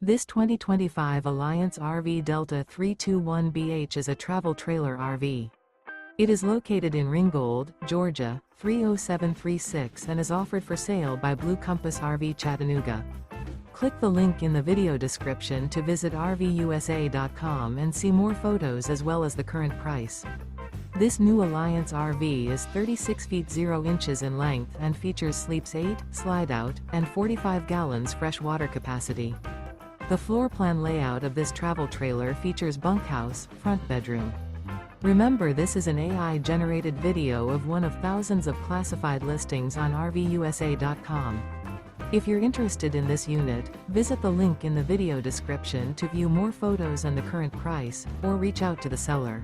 This 2025 Alliance RV Delta 321BH is a travel trailer RV. It is located in Ringgold, Georgia, 30736 and is offered for sale by Blue Compass RV Chattanooga. Click the link in the video description to visit RVUSA.com and see more photos as well as the current price. This new Alliance RV is 36 feet 0 inches in length and features sleeps 8, slide-out, and 45 gallons fresh water capacity. The floor plan layout of this travel trailer features bunkhouse, front bedroom. Remember, this is an AI-generated video of one of thousands of classified listings on RVUSA.com. If you're interested in this unit, visit the link in the video description to view more photos and the current price, or reach out to the seller.